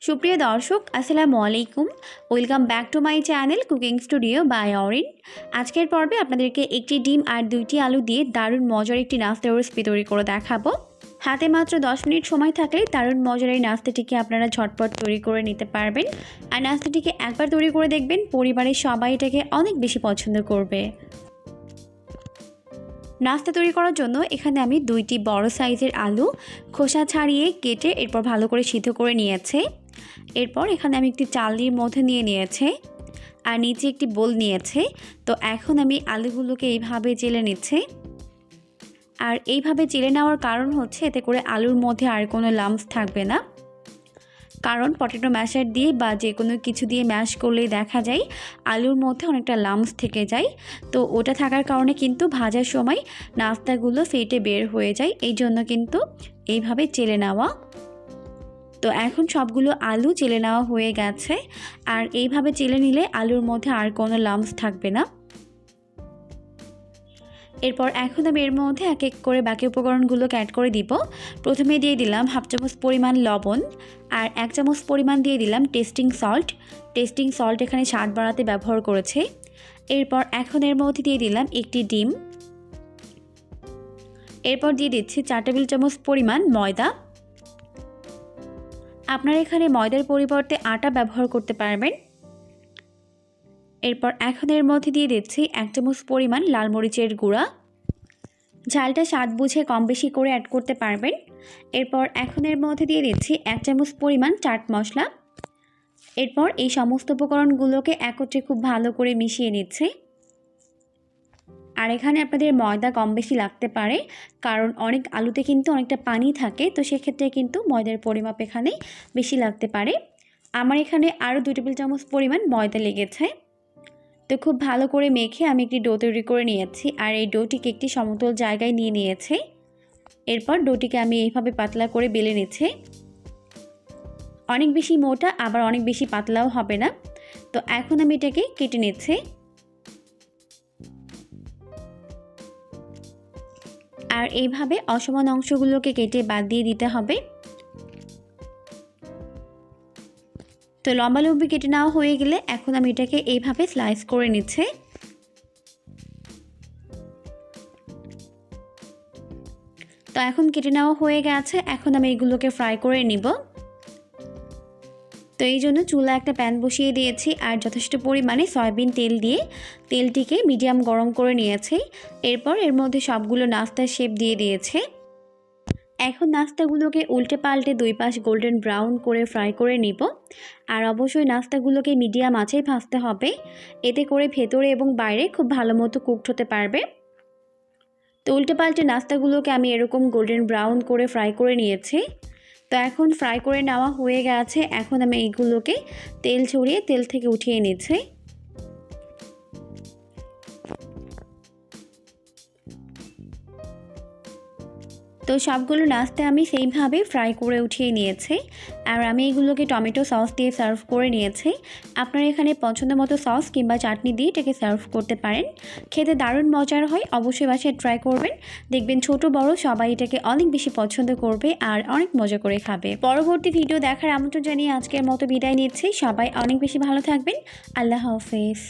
সুপ্রিয় দর্শক আসসালামু আলাইকুম। Welcome back to my channel cooking studio by Arin. আজকের পর্বে আপনাদেরকে একটি ডিম আর 2টি আলু দিয়ে দারুণ মজার একটি নাস্তা রেসিপি তৈরি করে দেখাবো। হাতে মাত্র 10 মিনিট সময় থাকলে দারুণ মজার এই নাস্তাটিকে আপনারা ঝটপট তৈরি করে নিতে পারবেন। আর নাস্তাটিকে একবার তৈরি করে দেখবেন, পরিবারের সবাই এটাকে অনেক বেশি পছন্দ করবে। নাস্তা তৈরি করার জন্য এখানে আমি 2টি বড় সাইজের আলু খোসা ছাড়িয়ে কেটে এরপর ভালো করে সিদ্ধ করে নিয়েছি। এরপর এখানে আমি একটি চালনির মধ্যে নিয়েছি আর নিচে একটি বোল নিয়েছি। তো এখন আমি আলুগুলোকে এইভাবে চেলে নিচ্ছি। আর এইভাবে চেলে নেওয়ার কারণ হচ্ছে এতে করে আলুর মধ্যে আর কোনো লাম্পস থাকবে না। কারণ পটেটো ম্যাশার দিয়ে বা যে কোনো কিছু দিয়ে ম্যাশ করলেই দেখা যায় আলুর মধ্যে অনেকটা লাম্পস থেকে যায়। তো ওটা থাকার কারণে কিন্তু ভাজার সময় নাস্তাগুলো ফেটে বের হয়ে যায়। এই জন্য কিন্তু এইভাবে চেলে নেওয়া। তো এখন সবগুলো আলু চেলে নেওয়া হয়ে গেছে। আর এইভাবে চেলে নিলে আলুর মধ্যে আর কোনো লাম্পস থাকবে না। এরপর এখন আমি এর মধ্যে এক এক করে বাকি উপকরণগুলোকে অ্যাড করে দিব। প্রথমে দিয়ে দিলাম 1/2 চামচ পরিমাণ লবণ আর 1 চামচ পরিমাণ দিয়ে দিলাম টেস্টিং সল্ট এখানে স্বাদ বাড়াতে ব্যবহার করেছে। এরপর এখন এর মধ্যে দিয়ে দিলাম একটি ডিম। এরপর দিয়ে দিচ্ছি 4 টেবিল চামচ পরিমাণ ময়দা। আপনারা এখানে ময়দার পরিবর্তে আটা ব্যবহার করতে পারবেন। এরপর এখন এর মধ্যে দিয়ে দিচ্ছি 1 চামচ পরিমাণ লাল মরিচের গুঁড়া। ঝালটা স্বাদ বুঝে কম বেশি করে অ্যাড করতে পারবেন। এরপর এখন এর মধ্যে দিয়ে দিচ্ছি 1 চামচ পরিমাণ চাট মশলা। এরপর এই সমস্ত উপকরণগুলোকে একত্রে খুব ভালো করে মিশিয়ে নিচ্ছি। আর এখানে আপনাদের ময়দা কম বেশি লাগতে পারে, কারণ অনেক আলুতে কিন্তু অনেকটা পানি থাকে। তো সেক্ষেত্রে কিন্তু ময়দার পরিমাপ এখানে বেশি লাগতে পারে। আমার এখানে আরও 2 টেবিল চামচ পরিমাণ ময়দা লেগেছে। তো খুব ভালো করে মেখে আমি একটি ডো তৈরি করে নিয়েছি। আর এই ডোটিকে একটি সমতল জায়গায় নিয়েছি। এরপর ডোটিকে আমি এইভাবে পাতলা করে বেলে নিচ্ছি। অনেক বেশি মোটা আবার অনেক বেশি পাতলাও হবে না। তো এখন আমি এটাকে কেটে নিচ্ছি। আর এইভাবে অসমান অংশগুলোকে কেটে বাদ দিয়ে দিতে হবে। তো লম্বালম্বি কেটে নেওয়া হয়ে গেলে এখন আমি এটাকে এইভাবে স্লাইস করে নিচ্ছি। তো এখন কেটে নেওয়া হয়ে গেছে। এখন আমি এগুলোকে ফ্রাই করে নিব। তো এই জন্য চুলা একটা প্যান বসিয়ে দিয়েছি আর যথেষ্ট পরিমাণে সয়াবিন তেল দিয়ে তেলটিকে মিডিয়াম গরম করে নিয়েছি। এরপর এর মধ্যে সবগুলো নাস্তার শেপ দিয়ে দিয়েছে। এখন নাস্তাগুলোকে উল্টে পাল্টে 2 পাশ গোল্ডেন ব্রাউন করে ফ্রাই করে নিব। আর অবশ্যই নাস্তাগুলোকে মিডিয়াম আঁচেই ভাজতে হবে, এতে করে ভেতরে এবং বাইরে খুব ভালো মতো কুকড হতে পারবে। তো উল্টে পাল্টে নাস্তাগুলোকে আমি এরকম গোল্ডেন ব্রাউন করে ফ্রাই করে নিয়েছি। তো এখন ফ্রাই করে নেওয়া হয়ে গেছে। এখন আমি এইগুলোকে তেল ছড়িয়ে তেল থেকে উঠিয়ে নিচ্ছি। তো সবগুলো নাস্তা আমি সেইভাবে ফ্রাই করে উঠিয়ে নিয়েছি। আর আমি এগুলোকে টমেটো সস দিয়ে সার্ভ করে নিয়েছি। আপনারা এখানে পছন্দ মতো সস কিংবা চাটনি দিয়ে এটাকে সার্ভ করতে পারেন। খেতে দারুণ মজার হয়, অবশ্যই বাসায় ট্রাই করবেন। দেখবেন ছোট বড় সবাই এটাকে অনেক বেশি পছন্দ করবে আর অনেক মজা করে খাবে। পরবর্তী ভিডিও দেখার আমন্ত্রণ জানিয়ে আজকের মতো বিদায় নিচ্ছি। সবাই অনেক বেশি ভালো থাকবেন। আল্লাহ হাফেজ।